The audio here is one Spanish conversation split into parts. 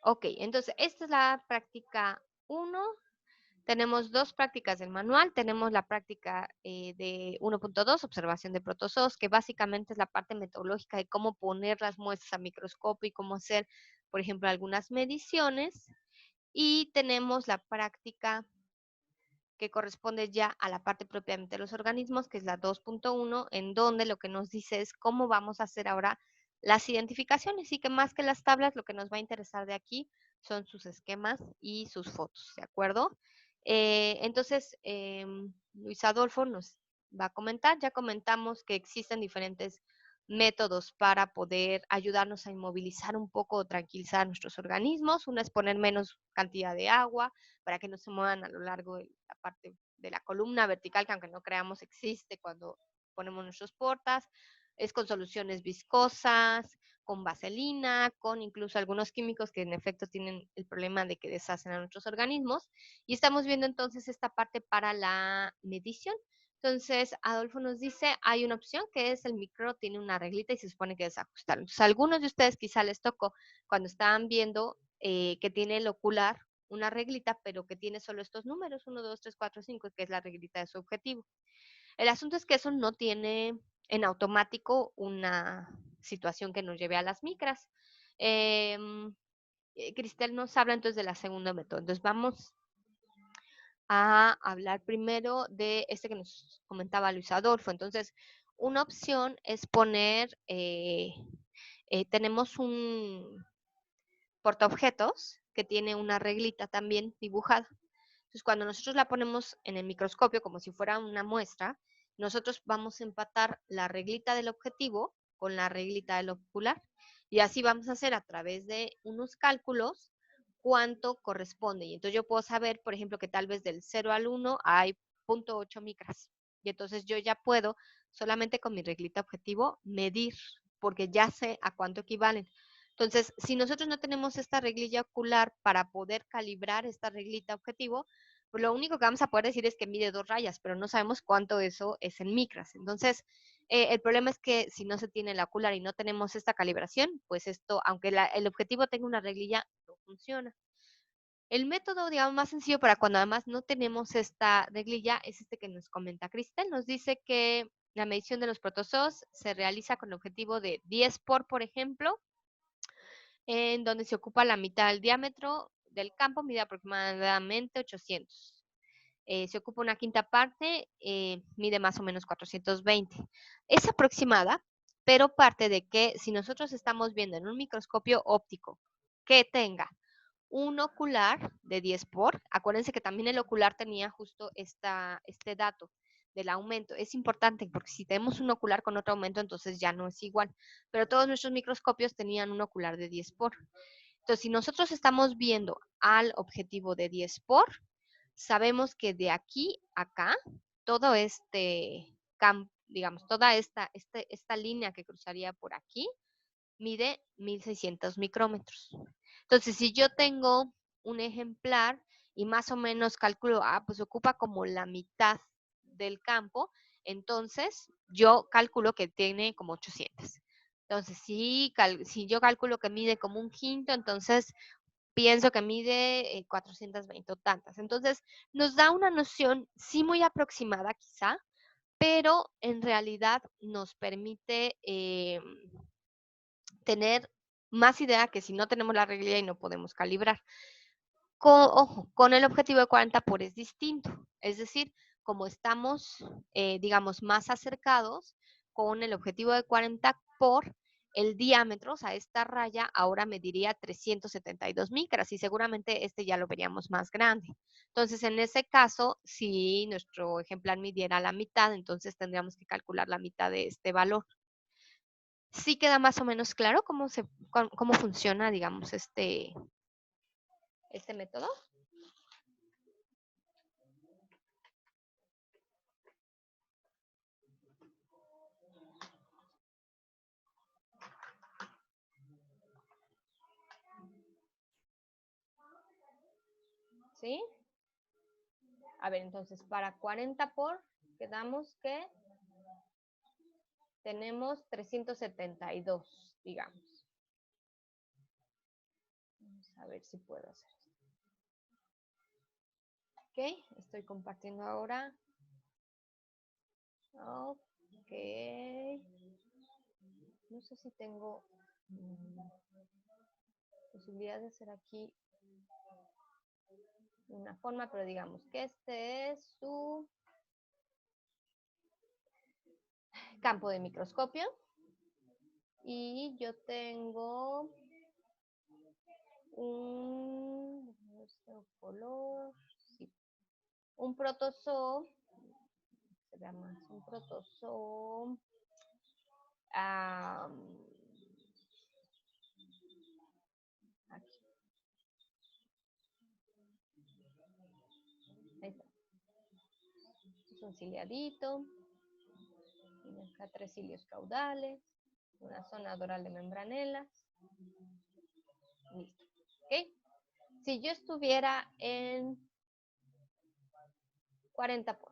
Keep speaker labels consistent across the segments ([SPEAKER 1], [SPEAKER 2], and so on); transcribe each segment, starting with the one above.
[SPEAKER 1] Ok, entonces esta es la práctica 1. Tenemos 2 prácticas del manual. Tenemos la práctica de 1.2, observación de protozoos, que básicamente es la parte metodológica de cómo poner las muestras a microscopio y cómo hacer, por ejemplo, algunas mediciones. Y tenemos la práctica que corresponde ya a la parte propiamente de los organismos, que es la 2.1, en donde lo que nos dice es cómo vamos a hacer ahora las identificaciones, y que más que las tablas, lo que nos va a interesar de aquí son sus esquemas y sus fotos, ¿de acuerdo? Entonces, Luis Adolfo nos va a comentar. Ya comentamos que existen diferentes métodos para poder ayudarnos a inmovilizar un poco o tranquilizar nuestros organismos. Una es poner menos cantidad de agua para que no se muevan a lo largo de la parte de la columna vertical, que aunque no creamos existe cuando ponemos nuestros portas. Es con soluciones viscosas, con vaselina, con incluso algunos químicos que en efecto tienen el problema de que deshacen a nuestros organismos. Y estamos viendo entonces esta parte para la medición. Entonces, Adolfo nos dice, hay una opción que es el micro, tiene una reglita y se supone que desajustar. Entonces, algunos de ustedes quizá les tocó cuando estaban viendo que tiene el ocular una reglita, pero que tiene solo estos números, 1, 2, 3, 4, 5, que es la reglita de su objetivo. El asunto es que eso no tiene en automático una situación que nos lleve a las micras. Cristel nos habla entonces de la segunda método. Entonces vamos a hablar primero de este que nos comentaba Luis Adolfo. Entonces, una opción es poner, tenemos un portaobjetos que tiene una reglita también dibujada. Entonces, cuando nosotros la ponemos en el microscopio como si fuera una muestra, nosotros vamos a empatar la reglita del objetivo con la reglita del ocular. Y así vamos a hacer a través de unos cálculos cuánto corresponde. Y entonces yo puedo saber, por ejemplo, que tal vez del 0 al 1 hay 0.8 micras. Y entonces yo ya puedo, solamente con mi reglita objetivo, medir, porque ya sé a cuánto equivalen. Entonces, si nosotros no tenemos esta reglilla ocular para poder calibrar esta reglita objetivo, pues lo único que vamos a poder decir es que mide 2 rayas, pero no sabemos cuánto eso es en micras. Entonces, el problema es que si no se tiene la ocular y no tenemos esta calibración, pues esto, aunque el objetivo tenga una reglilla, no funciona. El método, digamos, más sencillo para cuando además no tenemos esta reglilla es este que nos comenta Cristel. Nos dice que la medición de los protozoos se realiza con el objetivo de 10 por ejemplo, en donde se ocupa la mitad del diámetro del campo, mide aproximadamente 800. Se ocupa una quinta parte, mide más o menos 420. Es aproximada, pero parte de que si nosotros estamos viendo en un microscopio óptico que tenga un ocular de 10 por, acuérdense que también el ocular tenía justo este dato del aumento. Es importante porque si tenemos un ocular con otro aumento, entonces ya no es igual. Pero todos nuestros microscopios tenían un ocular de 10 por. Entonces, si nosotros estamos viendo al objetivo de 10 por, sabemos que de aquí a acá, todo este campo, digamos, toda esta línea que cruzaría por aquí, mide 1600 micrómetros. Entonces, si yo tengo un ejemplar y más o menos calculo, pues ocupa como la mitad del campo, entonces yo calculo que tiene como 800. Entonces, si yo calculo que mide como un quinto, entonces pienso que mide 420 o tantas. Entonces, nos da una noción, sí muy aproximada quizá, pero en realidad nos permite tener más idea que si no tenemos la regla y no podemos calibrar. Ojo, con el objetivo de 40 por es distinto. Es decir, como estamos, digamos, más acercados, con el objetivo de 40 por, el diámetro, o sea, esta raya ahora mediría 372 micras y seguramente este ya lo veríamos más grande. Entonces, en ese caso, si nuestro ejemplar midiera la mitad, entonces tendríamos que calcular la mitad de este valor. ¿Sí queda más o menos claro cómo funciona, digamos, este método? ¿Sí? A ver, entonces, para 40 por, quedamos que tenemos 372, digamos. a ver si puedo hacer esto. Ok, estoy compartiendo ahora. Ok. No sé si tengo posibilidad de hacer aquí una forma, pero digamos que este es su campo de microscopio. Y yo tengo un color, sí, un protozoo, se llama un protozoo, aquí. Ahí está. Es un ciliadito, tiene acá 3 cilios caudales, una zona doral de membranelas. Listo. ¿Ok? Si yo estuviera en 40 por,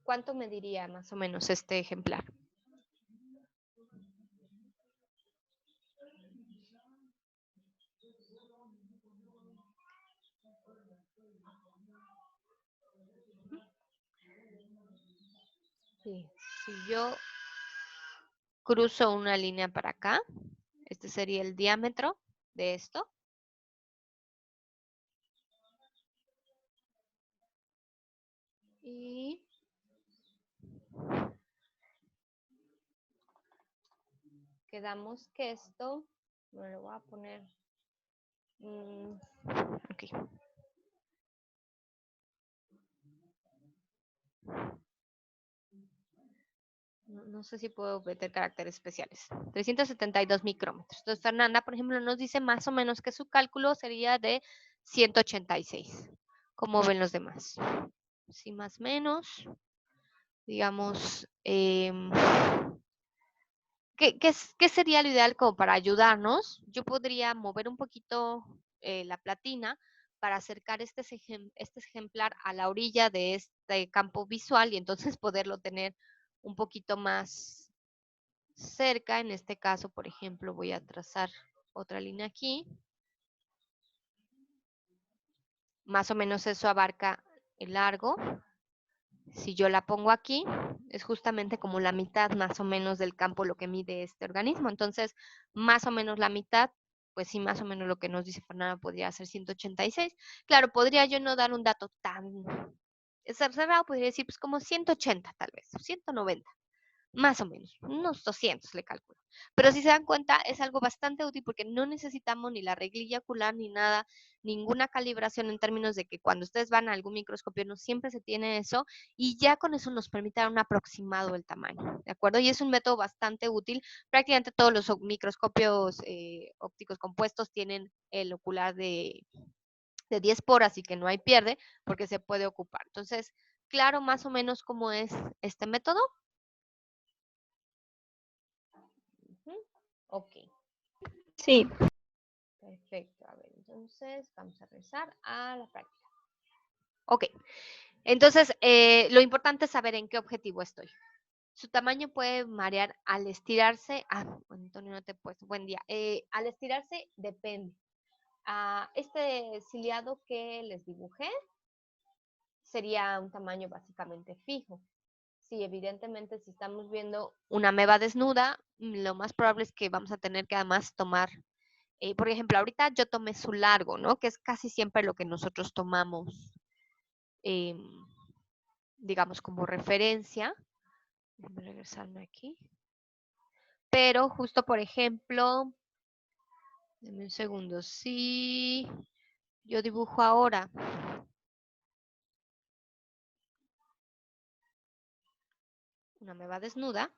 [SPEAKER 1] ¿cuánto mediría más o menos este ejemplar? Sí, si yo cruzo una línea para acá, este sería el diámetro de esto. Y quedamos que esto, me lo voy a poner, ok. No sé si puedo meter caracteres especiales. 372 micrómetros. Entonces, Fernanda, por ejemplo, nos dice más o menos que su cálculo sería de 186. ¿Cómo ven los demás? Sí, más o menos. Digamos, ¿qué sería lo ideal como para ayudarnos? Yo podría mover un poquito la platina para acercar este ejemplar a la orilla de este campo visual y entonces poderlo tener un poquito más cerca. En este caso, por ejemplo, voy a trazar otra línea aquí. Más o menos eso abarca el largo. Si yo la pongo aquí, es justamente como la mitad más o menos del campo lo que mide este organismo. Entonces, más o menos la mitad, pues sí, más o menos lo que nos dice Fernanda podría ser 186. Claro, podría yo no dar un dato tan exagerado, podría decir pues como 180 tal vez, 190. Más o menos, unos 200 le calculo. Pero si se dan cuenta, es algo bastante útil porque no necesitamos ni la reglilla ocular ni nada, ninguna calibración en términos de que cuando ustedes van a algún microscopio no siempre se tiene eso y ya con eso nos permite dar un aproximado del tamaño, ¿de acuerdo? Y es un método bastante útil. Prácticamente todos los microscopios ópticos compuestos tienen el ocular de 10 por, así que no hay pierde porque se puede ocupar. Entonces, claro más o menos cómo es este método. Ok.
[SPEAKER 2] Sí.
[SPEAKER 1] Perfecto. A ver, entonces vamos a regresar a la práctica. Ok. Entonces, lo importante es saber en qué objetivo estoy. Su tamaño puede variar al estirarse. Antonio, no te he puesto. Buen día. Al estirarse depende. Este ciliado que les dibujé sería un tamaño básicamente fijo. Sí, evidentemente, si estamos viendo una ameba desnuda, lo más probable es que vamos a tener que además tomar, por ejemplo, ahorita yo tomé su largo, ¿no? Que es casi siempre lo que nosotros tomamos, digamos, como referencia. Déjame regresarme aquí. Pero justo, por ejemplo, dame un segundo, si yo dibujo ahora una ameba desnuda,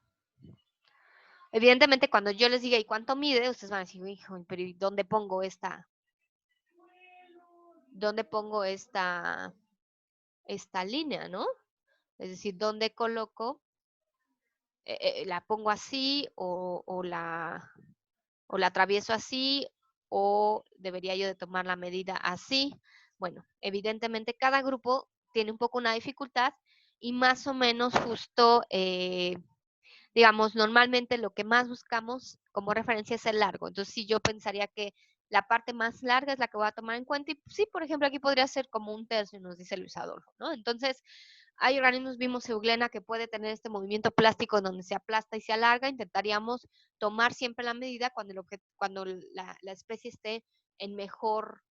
[SPEAKER 1] evidentemente cuando yo les diga ¿y cuánto mide? Ustedes van a decir, hijo, pero ¿y dónde pongo esta? ¿Dónde pongo esta línea, no? Es decir, ¿dónde coloco? ¿La pongo así o la atravieso así o debería yo de tomar la medida así? Bueno, evidentemente cada grupo tiene un poco una dificultad y más o menos justo, digamos, normalmente lo que más buscamos como referencia es el largo. Entonces, sí, yo pensaría que la parte más larga es la que voy a tomar en cuenta. Y sí, por ejemplo, aquí podría ser como 1/3, nos dice Luis Adolfo, ¿no? Entonces, hay organismos vimos euglena que puede tener este movimiento plástico donde se aplasta y se alarga. Intentaríamos tomar siempre la medida cuando la especie esté en mejor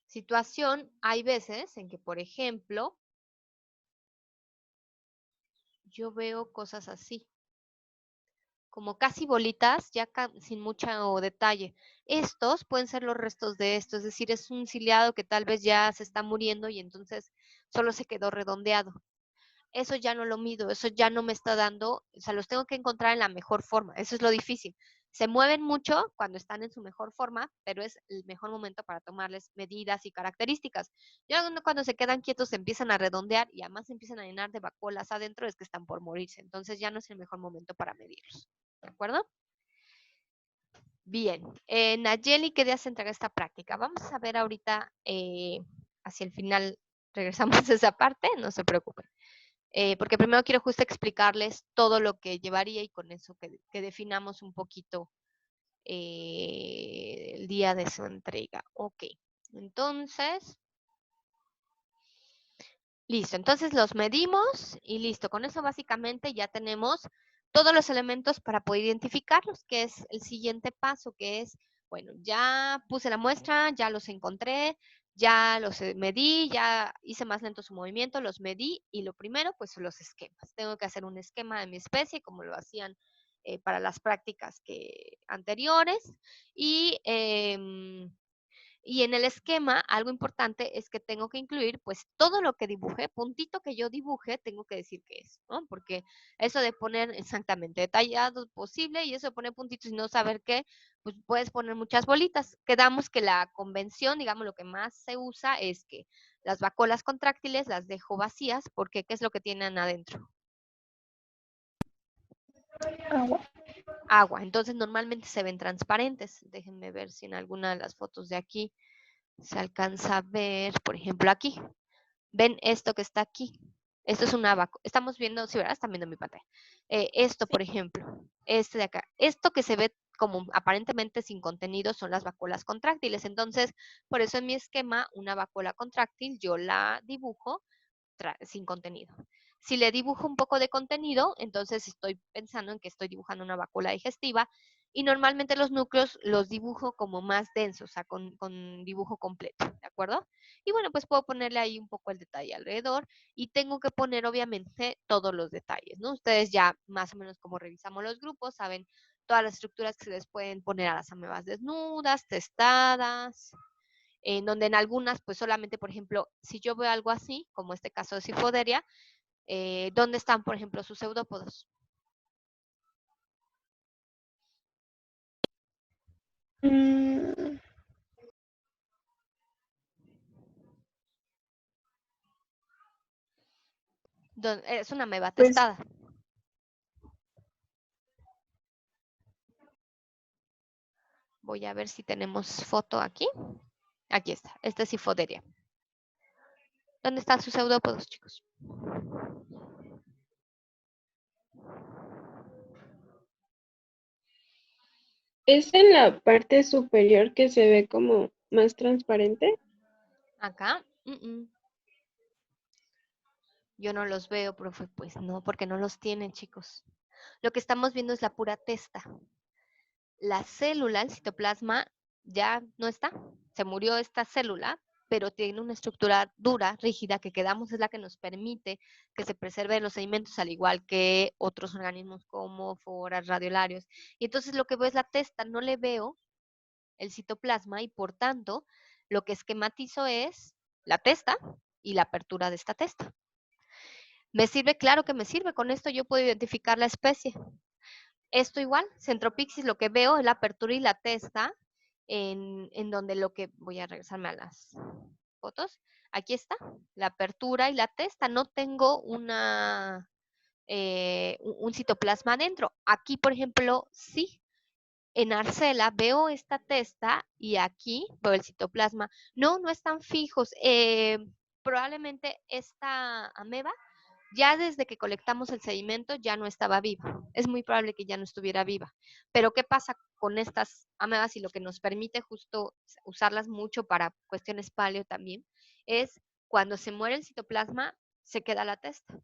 [SPEAKER 1] situación. Hay veces en que, por ejemplo, yo veo cosas así, como casi bolitas, ya sin mucho detalle. Estos pueden ser los restos de esto, es decir, es un ciliado que tal vez ya se está muriendo y entonces solo se quedó redondeado. Eso ya no lo mido, eso ya no me está dando, o sea, los tengo que encontrar en la mejor forma, eso es lo difícil. Se mueven mucho cuando están en su mejor forma, pero es el mejor momento para tomarles medidas y características. Ya cuando se quedan quietos se empiezan a redondear y además se empiezan a llenar de vacuolas adentro, es que están por morirse, entonces ya no es el mejor momento para medirlos. ¿De acuerdo? Bien, Nayeli quería entregar esta práctica. Vamos a ver ahorita hacia el final, regresamos a esa parte, no se preocupen. Porque primero quiero justo explicarles todo lo que llevaría y con eso que definamos un poquito el día de su entrega. Ok, entonces, listo. Entonces los medimos y listo. Con eso básicamente ya tenemos todos los elementos para poder identificarlos, que es el siguiente paso, que es, bueno, ya puse la muestra, ya los encontré, ya los medí, ya hice más lento su movimiento, los medí y lo primero, pues los esquemas. Tengo que hacer un esquema de mi especie, como lo hacían para las prácticas anteriores. Y en el esquema, algo importante es que tengo que incluir, pues, todo lo que dibujé, puntito que yo dibuje, tengo que decir qué es, ¿no? Porque eso de poner exactamente detallado posible y eso de poner puntitos y no saber qué, pues puedes poner muchas bolitas. Quedamos que la convención, digamos, lo que más se usa es que las vacuolas contráctiles las dejo vacías, porque ¿qué es lo que tienen adentro?
[SPEAKER 2] Agua.
[SPEAKER 1] Agua. Entonces, normalmente se ven transparentes. Déjenme ver si en alguna de las fotos de aquí se alcanza a ver, por ejemplo, aquí. ¿Ven esto que está aquí? Esto es un abaco. Estamos viendo, sí, ¿verdad? Están viendo mi pantalla. Esto, por ejemplo, este de acá. Esto que se ve como aparentemente sin contenido son las vacuolas contráctiles. Entonces, por eso en mi esquema, una vacuola contráctil, yo la dibujo sin contenido. Si le dibujo un poco de contenido, entonces estoy pensando en que estoy dibujando una vacuola digestiva y normalmente los núcleos los dibujo como más densos, o sea, con dibujo completo, ¿de acuerdo? Y bueno, pues puedo ponerle ahí un poco el detalle alrededor y tengo que poner obviamente todos los detalles, ¿no? Ustedes ya más o menos como revisamos los grupos, saben todas las estructuras que se les pueden poner a las amebas desnudas, testadas, en donde en algunas, pues solamente, por ejemplo, si yo veo algo así, como este caso de Cifoderia, ¿dónde están, por ejemplo, sus pseudópodos? Es una ameba
[SPEAKER 2] Pues
[SPEAKER 1] testada. Voy a ver si tenemos foto aquí. Aquí está, esta es Cifoderia. ¿Dónde están sus pseudópodos, chicos?
[SPEAKER 2] es en la parte superior que se ve como más transparente.
[SPEAKER 1] Acá. Yo no los veo, profe. Pues no, porque no los tienen, chicos. Lo que estamos viendo es la pura testa. La célula, el citoplasma, ya no está. Se murió esta célula, pero tiene una estructura dura, rígida, que quedamos es la que nos permite que se preserven los sedimentos, al igual que otros organismos como foras, radiolarios. Y entonces lo que veo es la testa, no le veo el citoplasma y por tanto lo que esquematizo es la testa y la apertura de esta testa. ¿Me sirve? Claro que me sirve. Con esto yo puedo identificar la especie. Esto igual, Centropixis, lo que veo es la apertura y la testa, en donde voy a regresarme a las fotos, aquí está, la apertura y la testa, no tengo un citoplasma adentro. Aquí, por ejemplo, sí, en Arcela veo esta testa y aquí veo el citoplasma. No, no están fijos. Probablemente esta ameba Ya desde que colectamos el sedimento ya no estaba viva. Es muy probable que ya no estuviera viva. Pero ¿qué pasa con estas amebas y lo que nos permite justo usarlas mucho para cuestiones paleo también? Es cuando se muere el citoplasma, se queda la testa.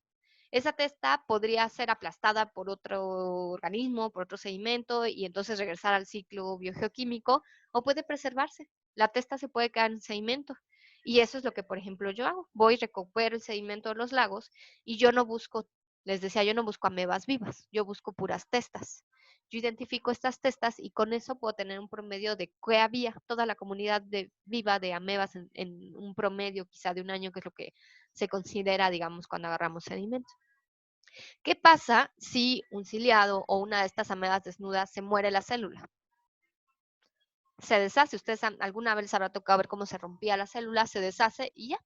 [SPEAKER 1] Esa testa podría ser aplastada por otro organismo, por otro sedimento, y entonces regresar al ciclo biogeoquímico, o puede preservarse. La testa se puede quedar en sedimento. Y eso es lo que, por ejemplo, yo hago. Voy, recupero el sedimento de los lagos y yo no busco, les decía, yo no busco amebas vivas, yo busco puras testas. Yo identifico estas testas y con eso puedo tener un promedio de qué había toda la comunidad viva de amebas en un promedio quizá de un año, que es lo que se considera, digamos, cuando agarramos sedimento. ¿Qué pasa si un ciliado o una de estas amebas desnudas se muere la célula? Se deshace. Ustedes alguna vez les habrá tocado ver cómo se rompía la célula, se deshace y ya.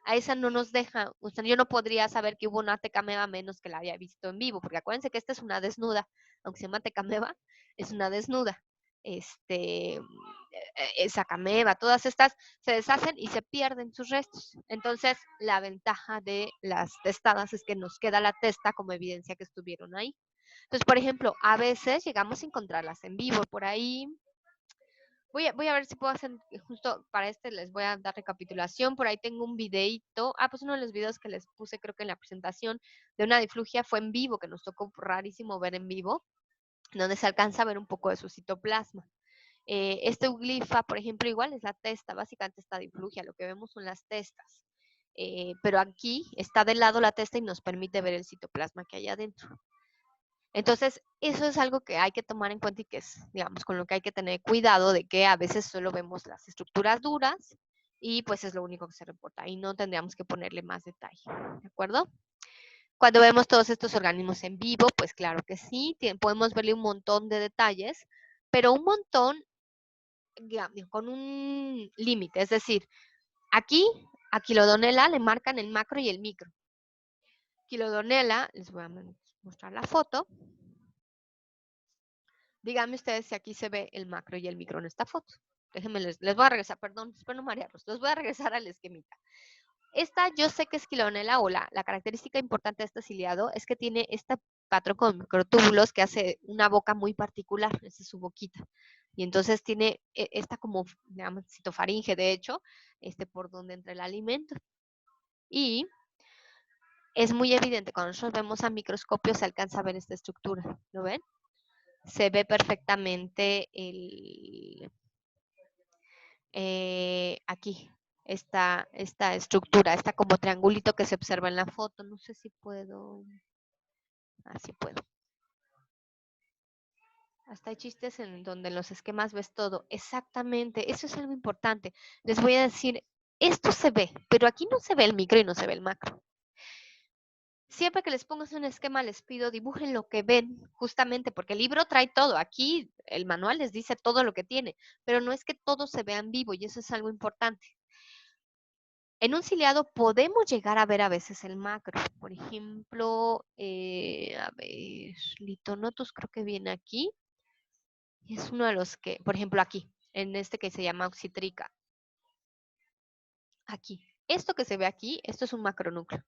[SPEAKER 1] A esa no nos deja, o sea, yo no podría saber que hubo una tecameba menos que la haya visto en vivo, porque acuérdense que esta es una desnuda, aunque se llama tecameba, es una desnuda. Esa cameba, todas estas se deshacen y se pierden sus restos. Entonces, la ventaja de las testadas es que nos queda la testa como evidencia que estuvieron ahí. Entonces, por ejemplo, a veces llegamos a encontrarlas en vivo. Por ahí voy a ver si puedo hacer, justo para este les voy a dar recapitulación. Por ahí tengo un videito. Pues uno de los videos que les puse, creo que en la presentación de una diflugia fue en vivo, que nos tocó rarísimo ver en vivo, donde se alcanza a ver un poco de su citoplasma. Este euglifa, por ejemplo, igual es la testa, básicamente esta diflugia, lo que vemos son las testas. Pero aquí está de lado la testa y nos permite ver el citoplasma que hay adentro. Entonces, eso es algo que hay que tomar en cuenta y que es, digamos, con lo que hay que tener cuidado de que a veces solo vemos las estructuras duras y pues es lo único que se reporta y no tendríamos que ponerle más detalle, ¿de acuerdo? Cuando vemos todos estos organismos en vivo, pues claro que sí, podemos verle un montón de detalles, pero un montón con un límite, es decir, aquí a Kilodonella le marcan el macro y el micro. Kilodonella, les voy a mostrar la foto. Díganme ustedes si aquí se ve el macro y el micro en esta foto. Déjenme, les voy a regresar, perdón, espero no marearlos, les voy a regresar al esquemita. Esta yo sé que es Kilodonella o la característica importante de este ciliado es que tiene este patrón con microtúbulos que hace una boca muy particular, esa es su boquita. Y entonces tiene esta como, digamos, citofaringe, de hecho, por donde entra el alimento. Y es muy evidente, cuando nosotros vemos a microscopio se alcanza a ver esta estructura, ¿lo ven? Se ve perfectamente aquí, esta estructura, esta como triangulito que se observa en la foto. No sé si puedo, así puedo. Hasta hay chistes en donde en los esquemas ves todo. Exactamente, eso es algo importante. Les voy a decir, esto se ve, pero aquí no se ve el micro y no se ve el macro. Siempre que les pongas un esquema, les pido dibujen lo que ven, justamente porque el libro trae todo. Aquí el manual les dice todo lo que tiene, pero no es que todo se vea en vivo y eso es algo importante. En un ciliado podemos llegar a ver a veces el macro. Por ejemplo, a ver, Litonotus creo que viene aquí. Es uno de los que, por ejemplo, aquí, en este que se llama oxitrica. Aquí. Esto que se ve aquí, esto es un macronúcleo.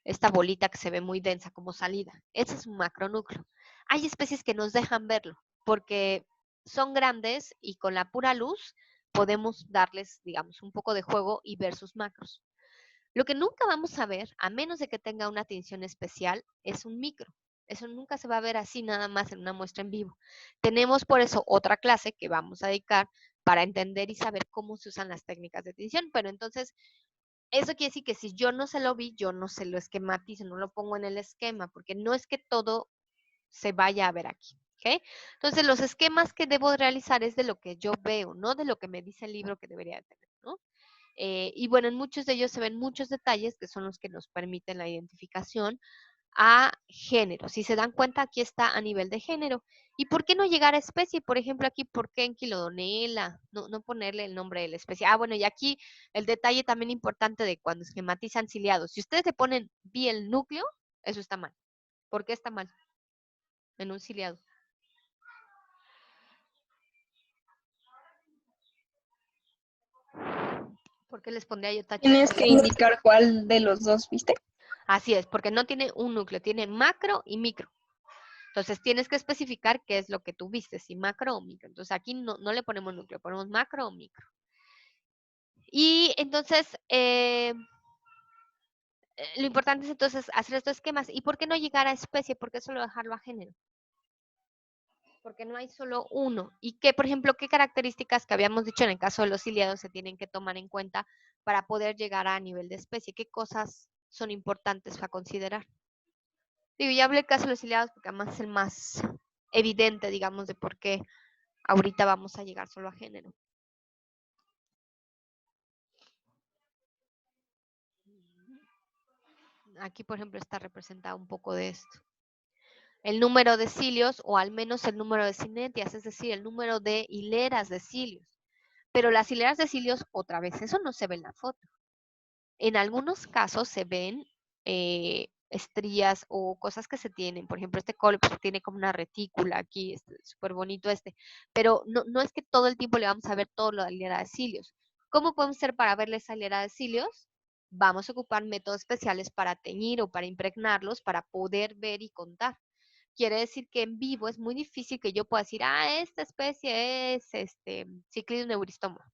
[SPEAKER 1] Esta bolita que se ve muy densa como salida. Ese es un macronúcleo. Hay especies que nos dejan verlo porque son grandes y con la pura luz podemos darles, digamos, un poco de juego y ver sus macros. Lo que nunca vamos a ver, a menos de que tenga una tinción especial, es un micro. Eso nunca se va a ver así nada más en una muestra en vivo. Tenemos por eso otra clase que vamos a dedicar para entender y saber cómo se usan las técnicas de tinción, pero entonces eso quiere decir que si yo no se lo vi, yo no se lo esquematizo, no lo pongo en el esquema, porque no es que todo se vaya a ver aquí. ¿Okay? Entonces, los esquemas que debo realizar es de lo que yo veo, no de lo que me dice el libro que debería tener, ¿no? Y bueno, en muchos de ellos se ven muchos detalles que son los que nos permiten la identificación a género. Si se dan cuenta, aquí está a nivel de género. ¿Y por qué no llegar a especie? Por ejemplo, aquí, ¿por qué en Kilodonella? No ponerle el nombre de la especie. Bueno, y aquí el detalle también importante de cuando esquematizan ciliados. Si ustedes le ponen vi el núcleo, eso está mal. ¿Por qué está mal en un ciliado? ¿Por qué les pondría yo tache?
[SPEAKER 3] Tienes que indicar cuál de los dos viste.
[SPEAKER 1] Así es, porque no tiene un núcleo, tiene macro y micro. Entonces tienes que especificar qué es lo que tú viste, si macro o micro. Entonces aquí no le ponemos núcleo, ponemos macro o micro. Y entonces, lo importante es entonces hacer estos esquemas. ¿Y por qué no llegar a especie? ¿Por qué solo dejarlo a género? Porque no hay solo uno. Y qué, por ejemplo, qué características que habíamos dicho en el caso de los ciliados se tienen que tomar en cuenta para poder llegar a nivel de especie. ¿Qué cosas son importantes para considerar? Digo, ya hablé del caso de los ciliados porque además es el más evidente, digamos, de por qué ahorita vamos a llegar solo a género. Aquí, por ejemplo, está representado un poco de esto. El número de cilios, o al menos el número de cinetias, es decir, el número de hileras de cilios. Pero las hileras de cilios, otra vez, eso no se ve en la foto. En algunos casos se ven estrías o cosas que se tienen. Por ejemplo, este cole pues, tiene como una retícula aquí, súper bonito este. Pero no es que todo el tiempo le vamos a ver todo lo de la hilera de cilios. ¿Cómo podemos hacer para verle esa hilera de cilios? Vamos a ocupar métodos especiales para teñir o para impregnarlos para poder ver y contar. Quiere decir que en vivo es muy difícil que yo pueda decir, esta especie es Ciclidium neuristoma.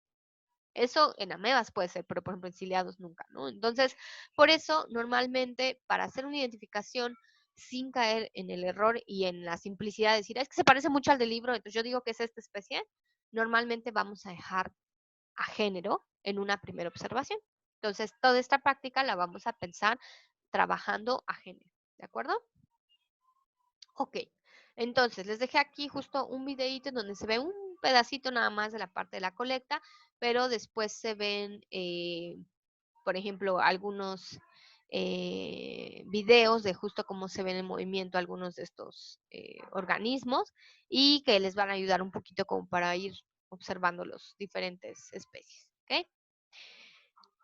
[SPEAKER 1] Eso en amebas puede ser, pero por ejemplo en ciliados nunca, ¿no? Entonces, por eso normalmente para hacer una identificación sin caer en el error y en la simplicidad de decir, es que se parece mucho al del libro, entonces yo digo que es esta especie, normalmente vamos a dejar a género en una primera observación. Entonces, toda esta práctica la vamos a pensar trabajando a género, ¿de acuerdo? Ok, entonces les dejé aquí justo un videito en donde se ve un pedacito nada más de la parte de la colecta, pero después se ven, por ejemplo, algunos videos de justo cómo se ven en movimiento algunos de estos organismos y que les van a ayudar un poquito como para ir observando las diferentes especies, ¿ok?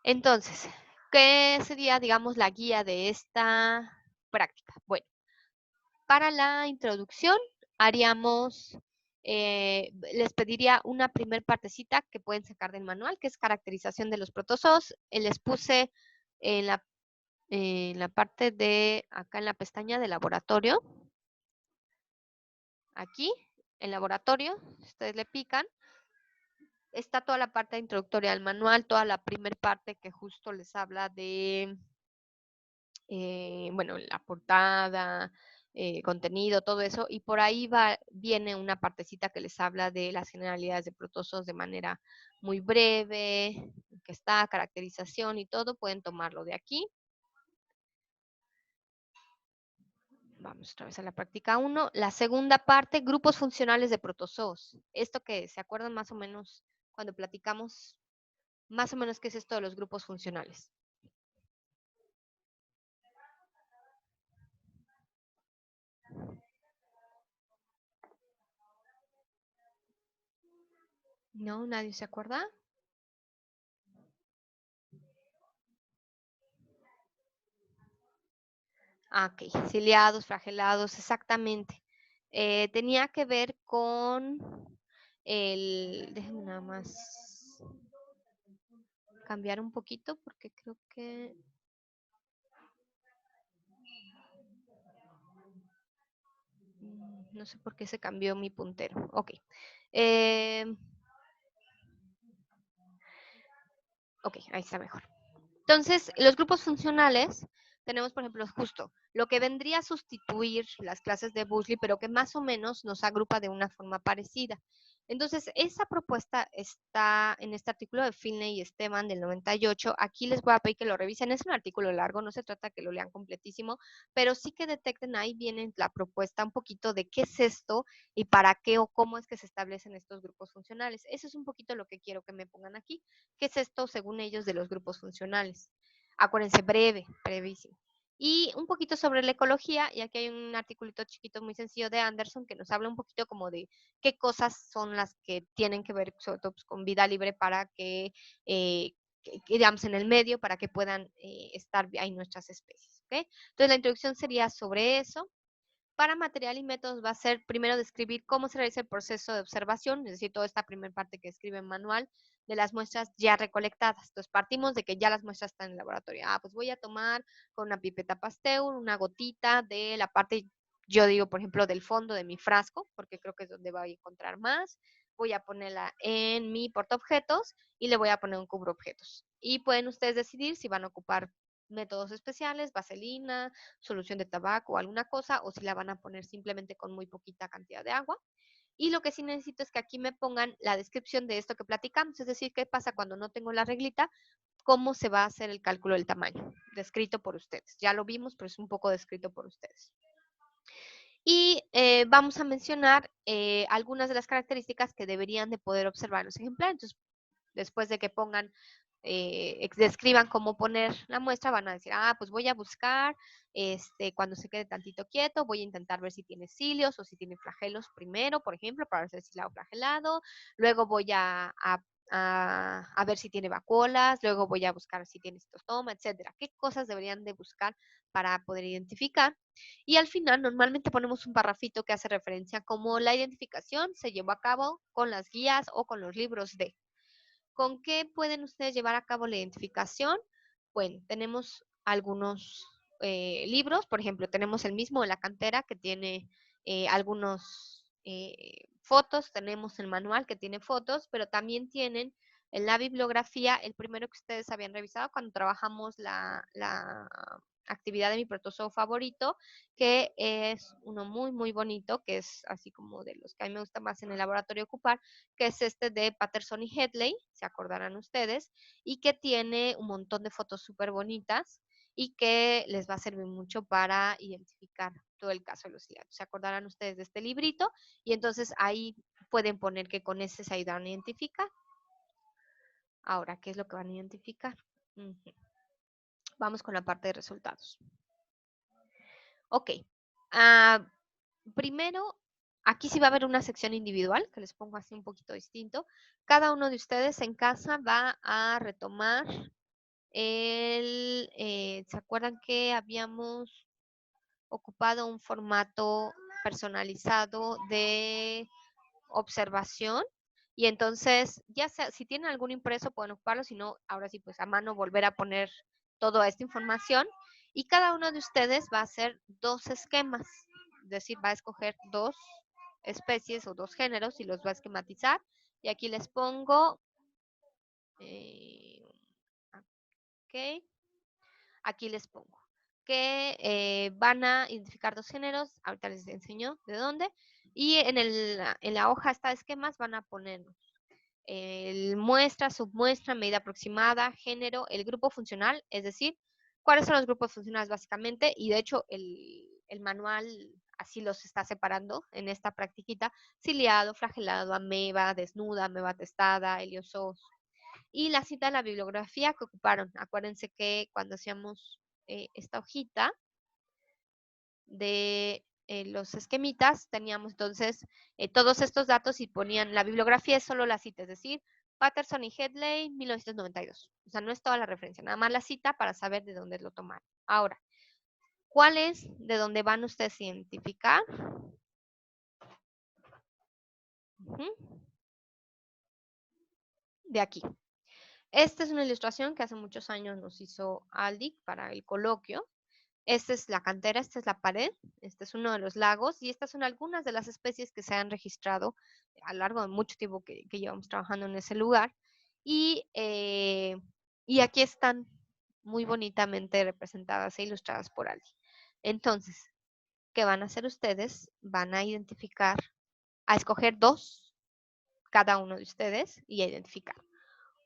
[SPEAKER 1] Entonces, ¿qué sería, digamos, la guía de esta práctica? Bueno, para la introducción haríamos, les pediría una primer partecita que pueden sacar del manual, que es caracterización de los protozoos. Les puse en la parte de, acá en la pestaña de laboratorio, aquí, en laboratorio, ustedes le pican, está toda la parte introductoria del manual, toda la primer parte que justo les habla de bueno, la portada, contenido, todo eso, y por ahí viene una partecita que les habla de las generalidades de protozoos de manera muy breve, que está, caracterización y todo, pueden tomarlo de aquí. Vamos otra vez a la práctica 1. La segunda parte, grupos funcionales de protozoos. Esto que se acuerdan más o menos cuando platicamos, más o menos qué es esto de los grupos funcionales. ¿No? ¿Nadie se acuerda? Ok, ciliados, flagelados, exactamente. Tenía que ver con déjenme nada más cambiar un poquito porque creo que no sé por qué se cambió mi puntero. Ok. Eh, ok, ahí está mejor. Entonces, los grupos funcionales, tenemos, por ejemplo, justo lo que vendría a sustituir las clases de Bushley, pero que más o menos nos agrupa de una forma parecida. Entonces, esa propuesta está en este artículo de Finley y Esteban del 98. Aquí les voy a pedir que lo revisen. Es un artículo largo, no se trata que lo lean completísimo, pero sí que detecten, ahí viene la propuesta un poquito de qué es esto y para qué o cómo es que se establecen estos grupos funcionales. Eso es un poquito lo que quiero que me pongan aquí. ¿Qué es esto según ellos de los grupos funcionales? Acuérdense, brevísimo. Y un poquito sobre la ecología, y aquí hay un articulito chiquito muy sencillo de Anderson que nos habla un poquito como de qué cosas son las que tienen que ver sobre todo pues, con vida libre para que digamos en el medio, para que puedan estar ahí nuestras especies. ¿Okay? Entonces la introducción sería sobre eso. Para material y métodos va a ser primero describir cómo se realiza el proceso de observación, es decir, toda esta primera parte que escribe en manual, de las muestras ya recolectadas. Entonces partimos de que ya las muestras están en el laboratorio. Pues voy a tomar con una pipeta Pasteur una gotita de la parte, yo digo, por ejemplo, del fondo de mi frasco, porque creo que es donde voy a encontrar más. Voy a ponerla en mi portaobjetos y le voy a poner un cubreobjetos. Y pueden ustedes decidir si van a ocupar métodos especiales, vaselina, solución de tabaco o alguna cosa, o si la van a poner simplemente con muy poquita cantidad de agua. Y lo que sí necesito es que aquí me pongan la descripción de esto que platicamos, es decir, qué pasa cuando no tengo la reglita, cómo se va a hacer el cálculo del tamaño, descrito por ustedes. Ya lo vimos, pero es un poco descrito por ustedes. Y vamos a mencionar algunas de las características que deberían de poder observar los ejemplares. Entonces, después de que pongan, describan cómo poner la muestra, van a decir, pues voy a buscar, cuando se quede tantito quieto, voy a intentar ver si tiene cilios o si tiene flagelos primero, por ejemplo, para ver si la flagelado, luego voy a ver si tiene vacuolas, luego voy a buscar si tiene citostoma, etcétera. ¿Qué cosas deberían de buscar para poder identificar? Y al final normalmente ponemos un parrafito que hace referencia a cómo la identificación se llevó a cabo con las guías o con los libros de. ¿Con qué pueden ustedes llevar a cabo la identificación? Bueno, tenemos algunos libros, por ejemplo, tenemos el mismo de la cantera que tiene algunos fotos, tenemos el manual que tiene fotos, pero también tienen en la bibliografía, el primero que ustedes habían revisado cuando trabajamos la actividad de mi protozoo favorito, que es uno muy, muy bonito, que es así como de los que a mí me gusta más en el laboratorio ocupar, que es este de Patterson y Headley, se acordarán ustedes, y que tiene un montón de fotos súper bonitas y que les va a servir mucho para identificar todo el caso de los ciliados. Se acordarán ustedes de este librito y entonces ahí pueden poner que con ese se ayudan a identificar. Ahora, ¿qué es lo que van a identificar? Vamos con la parte de resultados. Ok. Primero, aquí sí va a haber una sección individual, que les pongo así un poquito distinto. Cada uno de ustedes en casa va a retomar ¿se acuerdan que habíamos ocupado un formato personalizado de observación? Y entonces, ya sea, si tienen algún impreso pueden ocuparlo, si no, ahora sí, pues a mano volver a poner toda esta información. Y cada uno de ustedes va a hacer 2 esquemas, es decir, va a escoger 2 especies o 2 géneros y los va a esquematizar. Y aquí les pongo, ok, aquí les pongo que van a identificar 2 géneros, ahorita les enseño de dónde, y en la hoja esta de esquemas van a poner muestra, submuestra, medida aproximada, género, el grupo funcional, es decir, cuáles son los grupos funcionales básicamente, y de hecho el manual así los está separando en esta practiquita: ciliado, flagelado, ameba, desnuda, ameba testada, heliosos. Y la cita de la bibliografía que ocuparon. Acuérdense que cuando hacíamos esta hojita de los esquemitas, teníamos entonces todos estos datos y ponían, la bibliografía es solo la cita, es decir, Patterson y Headley, 1992. O sea, no es toda la referencia, nada más la cita para saber de dónde lo tomaron. Ahora, ¿cuál es de dónde van ustedes a identificar? De aquí. Esta es una ilustración que hace muchos años nos hizo Aldi para el coloquio. Esta es la cantera, esta es la pared, este es uno de los lagos y estas son algunas de las especies que se han registrado a lo largo de mucho tiempo que llevamos trabajando en ese lugar. Y aquí están muy bonitamente representadas e ilustradas por Aldi. Entonces, ¿qué van a hacer ustedes? Van a identificar, a escoger 2, cada uno de ustedes, y a identificar.